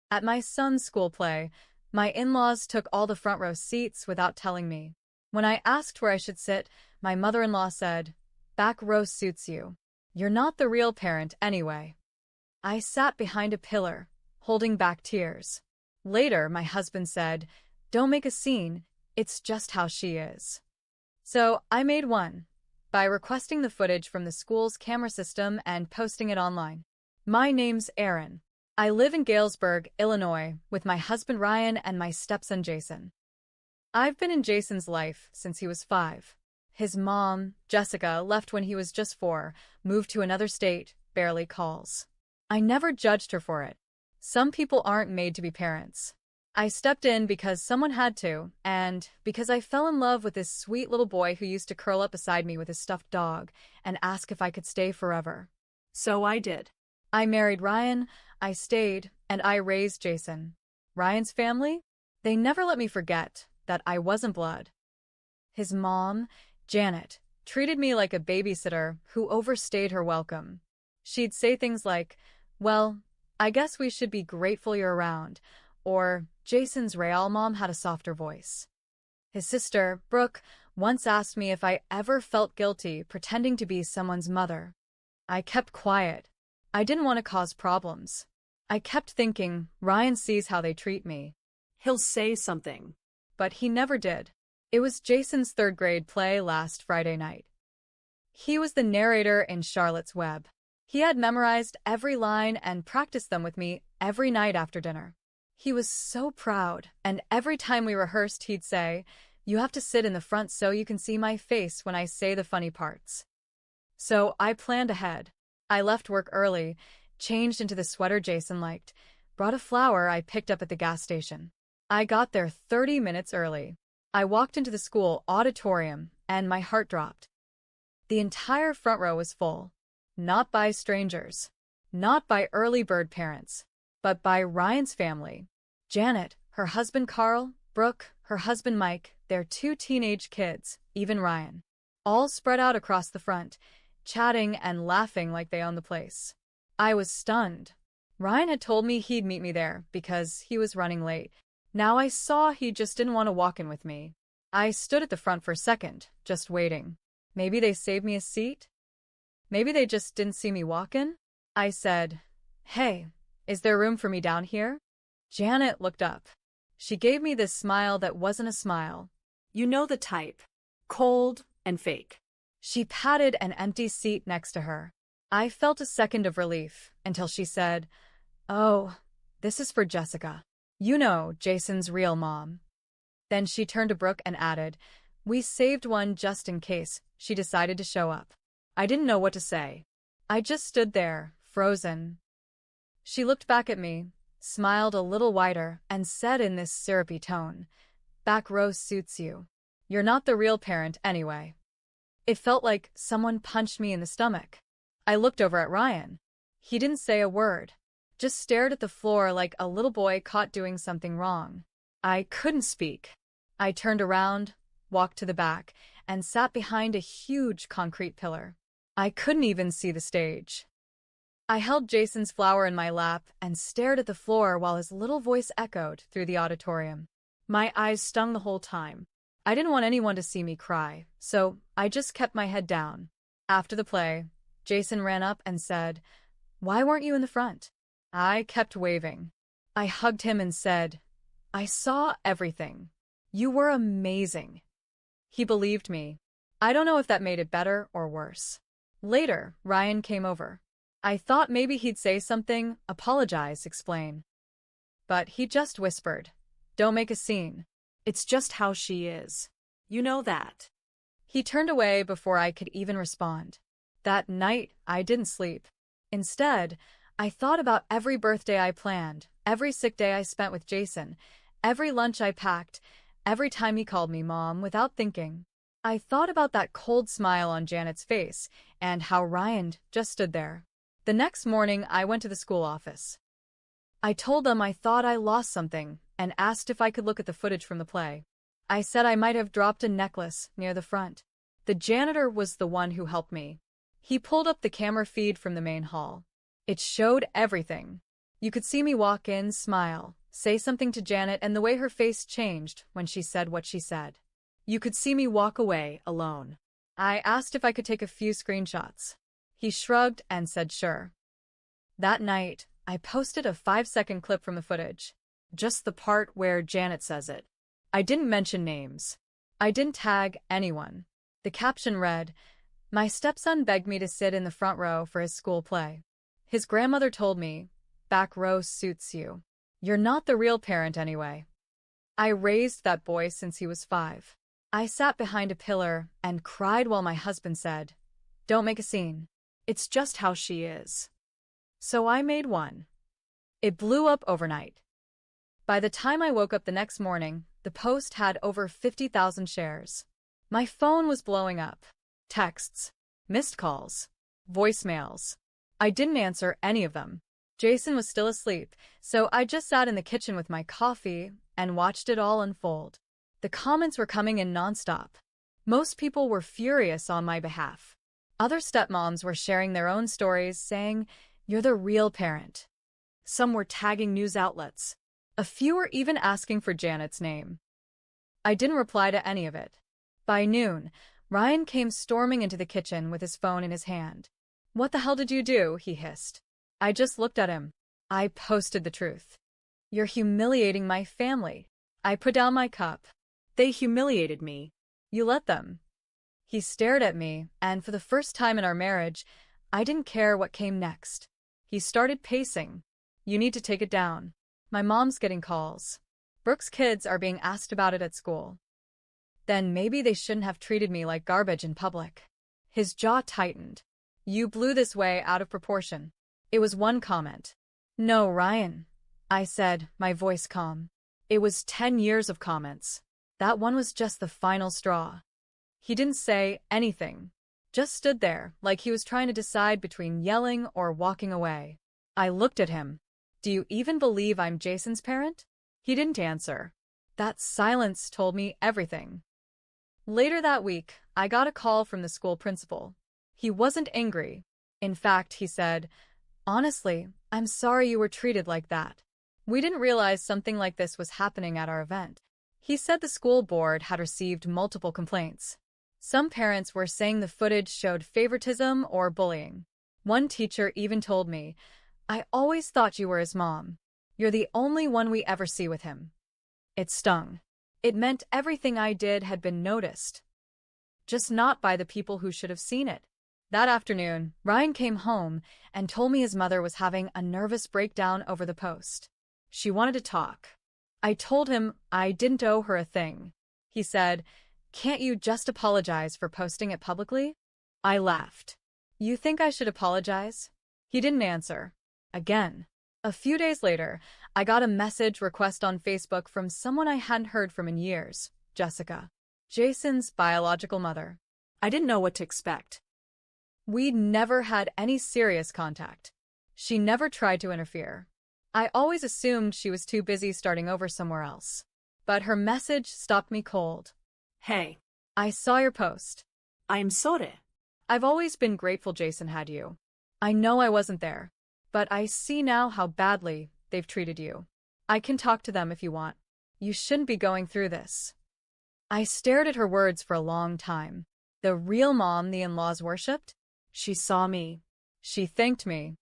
At my son's school play, my in-laws took all the front row seats without telling me. When I asked where I should sit, my mother-in-law said, "Back row suits you. You're not the real parent anyway." I sat behind a pillar, holding back tears. Later, my husband said, "Don't make a scene, it's just how she is." So I made one, by requesting the footage from the school's camera system and posting it online. My name's Erin. I live in Galesburg, Illinois, with my husband Ryan and my stepson Jason. I've been in Jason's life since he was 5. His mom, Jessica, left when he was just 4, moved to another state, barely calls. I never judged her for it. Some people aren't made to be parents. I stepped in because someone had to, and because I fell in love with this sweet little boy who used to curl up beside me with his stuffed dog and ask if I could stay forever. So I did. I married Ryan, I stayed, and I raised Jason. Ryan's family? They never let me forget that I wasn't blood. His mom, Janet, treated me like a babysitter who overstayed her welcome. She'd say things like, "Well, I guess we should be grateful you're around," or Jason's real mom had a softer voice. His sister, Brooke, once asked me if I ever felt guilty pretending to be someone's mother. I kept quiet. I didn't want to cause problems. I kept thinking, Ryan sees how they treat me. He'll say something. But he never did. It was Jason's 3rd grade play last Friday night. He was the narrator in Charlotte's Web. He had memorized every line and practiced them with me every night after dinner. He was so proud, and every time we rehearsed he'd say, "You have to sit in the front so you can see my face when I say the funny parts." So I planned ahead. I left work early, changed into the sweater Jason liked, brought a flower I picked up at the gas station. I got there 30 minutes early. I walked into the school auditorium, and my heart dropped. The entire front row was full. Not by strangers. Not by early bird parents. But by Ryan's family. Janet, her husband Carl, Brooke, her husband Mike, their 2 teenage kids, even Ryan. All spread out across the front, chatting and laughing like they owned the place. I was stunned. Ryan had told me he'd meet me there because he was running late. Now I saw he just didn't want to walk in with me. I stood at the front for a second, just waiting. Maybe they saved me a seat? Maybe they just didn't see me walk in? I said, "Hey, is there room for me down here?" Janet looked up. She gave me this smile that wasn't a smile. You know the type. Cold and fake. She patted an empty seat next to her. I felt a second of relief until she said, "Oh, this is for Jessica. You know, Jason's real mom." Then she turned to Brooke and added, "We saved one just in case she decided to show up." I didn't know what to say. I just stood there, frozen. She looked back at me, smiled a little wider, and said in this syrupy tone, "Back row suits you. You're not the real parent anyway." It felt like someone punched me in the stomach. I looked over at Ryan. He didn't say a word, just stared at the floor like a little boy caught doing something wrong. I couldn't speak. I turned around, walked to the back, and sat behind a huge concrete pillar. I couldn't even see the stage. I held Jason's flower in my lap and stared at the floor while his little voice echoed through the auditorium. My eyes stung the whole time. I didn't want anyone to see me cry, so I just kept my head down. After the play, Jason ran up and said, "Why weren't you in the front?" I kept waving. I hugged him and said, "I saw everything. You were amazing." He believed me. I don't know if that made it better or worse. Later, Ryan came over. I thought maybe he'd say something, apologize, explain. But he just whispered, "Don't make a scene. It's just how she is. You know that." He turned away before I could even respond. That night, I didn't sleep. Instead, I thought about every birthday I planned, every sick day I spent with Jason, every lunch I packed, every time he called me Mom without thinking. I thought about that cold smile on Janet's face and how Ryan just stood there. The next morning, I went to the school office. I told them I thought I lost something and asked if I could look at the footage from the play. I said I might have dropped a necklace near the front. The janitor was the one who helped me. He pulled up the camera feed from the main hall. It showed everything. You could see me walk in, smile, say something to Janet, and the way her face changed when she said what she said. You could see me walk away, alone. I asked if I could take a few screenshots. He shrugged and said sure. That night, I posted a 5-second clip from the footage. Just the part where Janet says it. I didn't mention names. I didn't tag anyone. The caption read, "My stepson begged me to sit in the front row for his school play. His grandmother told me, back row suits you. You're not the real parent anyway." I raised that boy since he was 5. I sat behind a pillar and cried while my husband said, "Don't make a scene. It's just how she is." So I made one. It blew up overnight. By the time I woke up the next morning, the post had over 50,000 shares. My phone was blowing up. Texts, missed calls, voicemails. I didn't answer any of them. Jason was still asleep, so I just sat in the kitchen with my coffee and watched it all unfold. The comments were coming in nonstop. Most people were furious on my behalf. Other stepmoms were sharing their own stories, saying, "You're the real parent." Some were tagging news outlets. A few were even asking for Janet's name. I didn't reply to any of it. By noon, Ryan came storming into the kitchen with his phone in his hand. "What the hell did you do?" he hissed. I just looked at him. I posted the truth. "You're humiliating my family." I put down my cup. They humiliated me. "You let them." He stared at me, and for the first time in our marriage, I didn't care what came next. He started pacing. "You need to take it down. My mom's getting calls. Brooke's kids are being asked about it at school. Then maybe they shouldn't have treated me like garbage in public." His jaw tightened. "You blew this way out of proportion." It was one comment. "No, Ryan," I said, my voice calm. It was 10 years of comments. That one was just the final straw. He didn't say anything. Just stood there, like he was trying to decide between yelling or walking away. I looked at him. "Do you even believe I'm Jason's parent?" He didn't answer. That silence told me everything. Later that week, I got a call from the school principal. He wasn't angry. In fact, he said, "Honestly, I'm sorry you were treated like that. We didn't realize something like this was happening at our event." He said the school board had received multiple complaints. Some parents were saying the footage showed favoritism or bullying. One teacher even told me, "I always thought you were his mom. You're the only one we ever see with him." It stung. It meant everything I did had been noticed. Just not by the people who should have seen it. That afternoon, Ryan came home and told me his mother was having a nervous breakdown over the post. She wanted to talk. I told him I didn't owe her a thing. He said, "Can't you just apologize for posting it publicly?" I laughed. "You think I should apologize?" He didn't answer. Again. A few days later, I got a message request on Facebook from someone I hadn't heard from in years, Jessica, Jason's biological mother. I didn't know what to expect. We'd never had any serious contact. She never tried to interfere. I always assumed she was too busy starting over somewhere else. But her message stopped me cold. "Hey, I saw your post. I am sorry." I've always been grateful Jason had you. I know I wasn't there, but I see now how badly they've treated you. I can talk to them if you want. You shouldn't be going through this." I stared at her words for a long time. The real mom the in-laws worshipped? She saw me. She thanked me.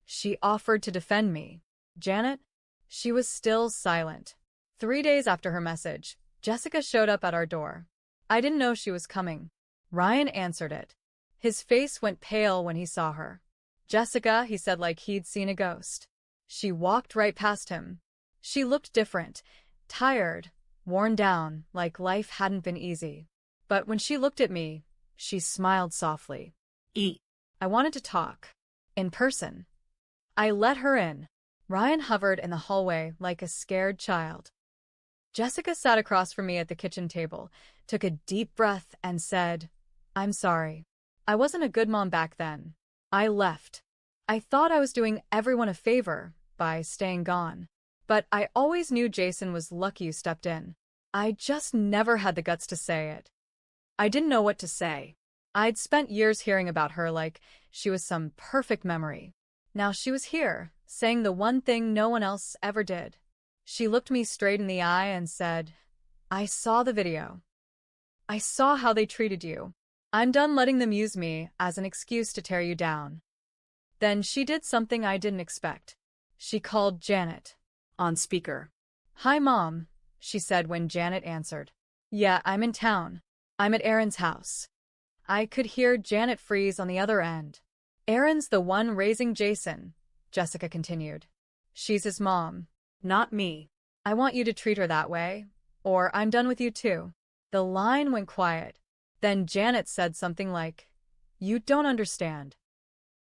She offered to defend me. Janet? She was still silent. 3 days after her message, Jessica showed up at our door. I didn't know she was coming. Ryan answered it. His face went pale when he saw her. "Jessica," he said like he'd seen a ghost. She walked right past him. She looked different, tired, worn down, like life hadn't been easy. But when she looked at me, she smiled softly. I wanted to talk. In person. I let her in. Ryan hovered in the hallway like a scared child. Jessica sat across from me at the kitchen table, took a deep breath, and said, "I'm sorry. I wasn't a good mom back then. I left. I thought I was doing everyone a favor by staying gone. But I always knew Jason was lucky you stepped in. I just never had the guts to say it." I didn't know what to say. I'd spent years hearing about her like she was some perfect memory. Now she was here, saying the one thing no one else ever did. She looked me straight in the eye and said, "I saw the video. I saw how they treated you. I'm done letting them use me as an excuse to tear you down." Then she did something I didn't expect. She called Janet. On speaker. "Hi, Mom," she said when Janet answered. "Yeah, I'm in town. I'm at Aaron's house." I could hear Janet freeze on the other end. "Aaron's the one raising Jason," Jessica continued. "She's his mom. Not me. I want you to treat her that way, or I'm done with you too." The line went quiet. Then Janet said something like, "You don't understand."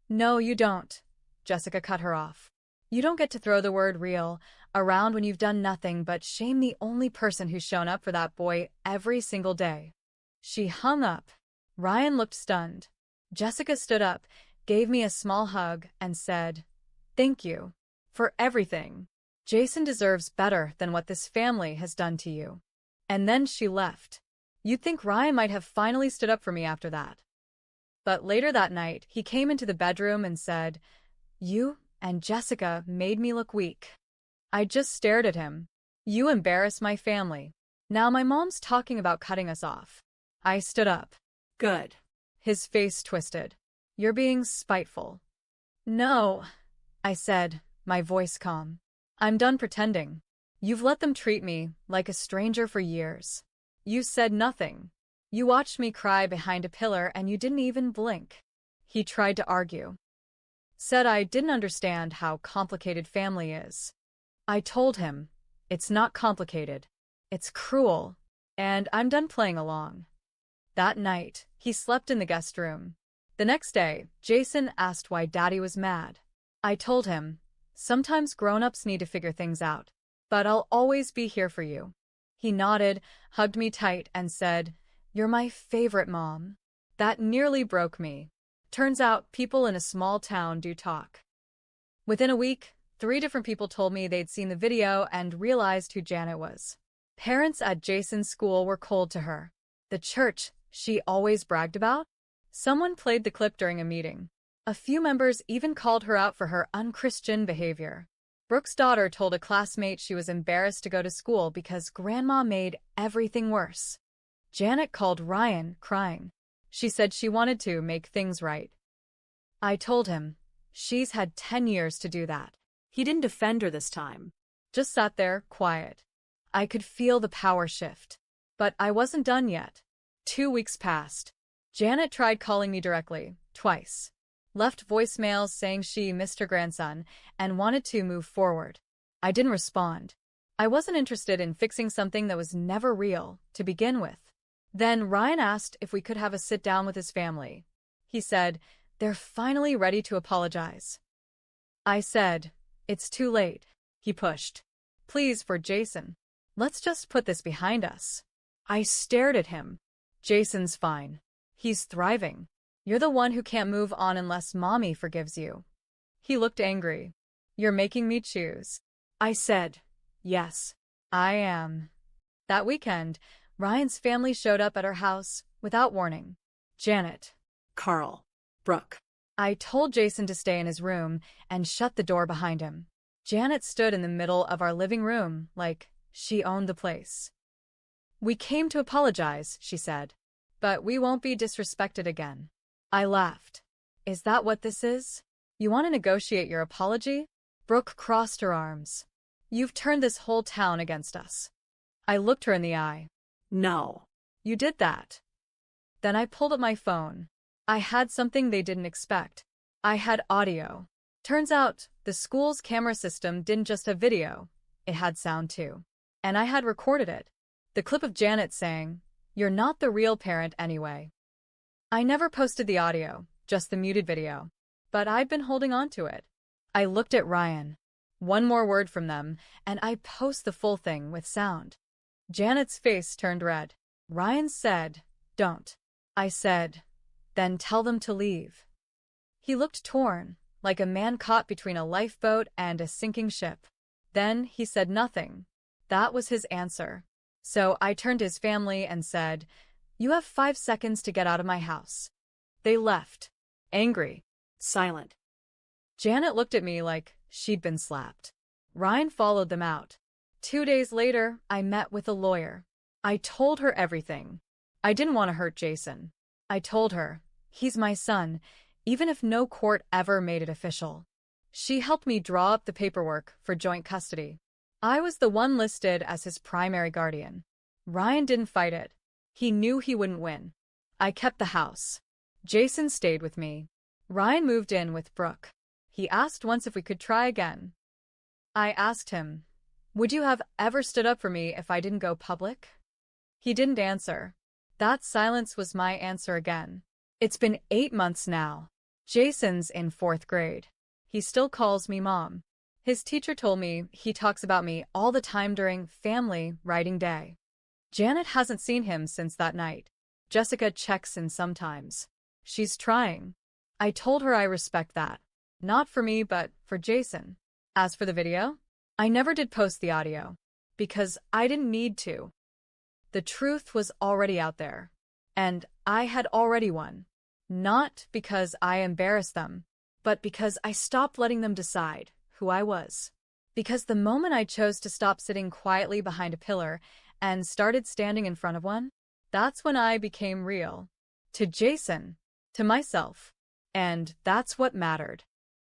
"No, you don't," Jessica cut her off. "You don't get to throw the word real around when you've done nothing but shame the only person who's shown up for that boy every single day." She hung up. Ryan looked stunned. Jessica stood up, gave me a small hug, and said, "Thank you for everything. Jason deserves better than what this family has done to you." And then she left. You'd think Ryan might have finally stood up for me after that. But later that night, he came into the bedroom and said, "You and Jessica made me look weak." I just stared at him. "You embarrass my family. Now my mom's talking about cutting us off." I stood up. Good. His face twisted. "You're being spiteful." "No," I said, my voice calm. "I'm done pretending. You've let them treat me like a stranger for years. You said nothing. You watched me cry behind a pillar and you didn't even blink." He tried to argue. Said I didn't understand how complicated family is. I told him, "It's not complicated. It's cruel, and I'm done playing along." That night, he slept in the guest room. The next day, Jason asked why Daddy was mad. I told him, "Sometimes grown-ups need to figure things out, but I'll always be here for you." He nodded, hugged me tight, and said, "You're my favorite mom." That nearly broke me. Turns out people in a small town do talk. Within a week, 3 different people told me they'd seen the video and realized who Janet was. Parents at Jason's school were cold to her. The church she always bragged about? Someone played the clip during a meeting. A few members even called her out for her unchristian behavior. Brooke's daughter told a classmate she was embarrassed to go to school because Grandma made everything worse. Janet called Ryan, crying. She said she wanted to make things right. I told him, "She's had 10 years to do that." He didn't defend her this time. Just sat there, quiet. I could feel the power shift. But I wasn't done yet. 2 weeks passed. Janet tried calling me directly, twice. Left voicemails saying she missed her grandson and wanted to move forward. I didn't respond. I wasn't interested in fixing something that was never real, to begin with. Then Ryan asked if we could have a sit-down with his family. He said, "They're finally ready to apologize." I said, "It's too late." He pushed. "Please, for Jason. Let's just put this behind us." I stared at him. "Jason's fine. He's thriving. You're the one who can't move on unless Mommy forgives you." He looked angry. "You're making me choose." I said, "Yes, I am." That weekend, Ryan's family showed up at our house without warning. Janet. Carl. Brooke. I told Jason to stay in his room and shut the door behind him. Janet stood in the middle of our living room like she owned the place. "We came to apologize," she said, "but we won't be disrespected again." I laughed. "Is that what this is? You want to negotiate your apology?" Brooke crossed her arms. "You've turned this whole town against us." I looked her in the eye. No. "You did that." Then I pulled up my phone. I had something they didn't expect. I had audio. Turns out, the school's camera system didn't just have video, it had sound too. And I had recorded it. The clip of Janet saying, "You're not the real parent anyway." I never posted the audio, just the muted video. But I'd been holding on to it. I looked at Ryan. One more word from them, and I post the full thing with sound. Janet's face turned red. Ryan said, "Don't." I said, "Then tell them to leave." He looked torn, like a man caught between a lifeboat and a sinking ship. Then he said nothing. That was his answer. So I turned to his family and said, "You have 5 seconds to get out of my house." They left. Angry. Silent. Janet looked at me like She'd been slapped. Ryan followed them out. 2 days later, I met with a lawyer. I told her everything. I didn't want to hurt Jason. I told her, he's my son, even if no court ever made it official. She helped me draw up the paperwork for joint custody. I was the one listed as his primary guardian. Ryan didn't fight it. He knew he wouldn't win. I kept the house. Jason stayed with me. Ryan moved in with Brooke. He asked once if we could try again. I asked him, would you have ever stood up for me if I didn't go public? He didn't answer. That silence was my answer again. It's been 8 months now. Jason's in 4th grade. He still calls me mom. His teacher told me he talks about me all the time during family writing day. Janet hasn't seen him since that night. Jessica checks in sometimes. She's trying. I told her I respect that. Not for me, but for Jason. As for the video, I never did post the audio. Because I didn't need to. The truth was already out there. And I had already won. Not because I embarrassed them, but because I stopped letting them decide who I was. Because the moment I chose to stop sitting quietly behind a pillar and started standing in front of one, that's when I became real. To Jason, to myself. And that's what mattered.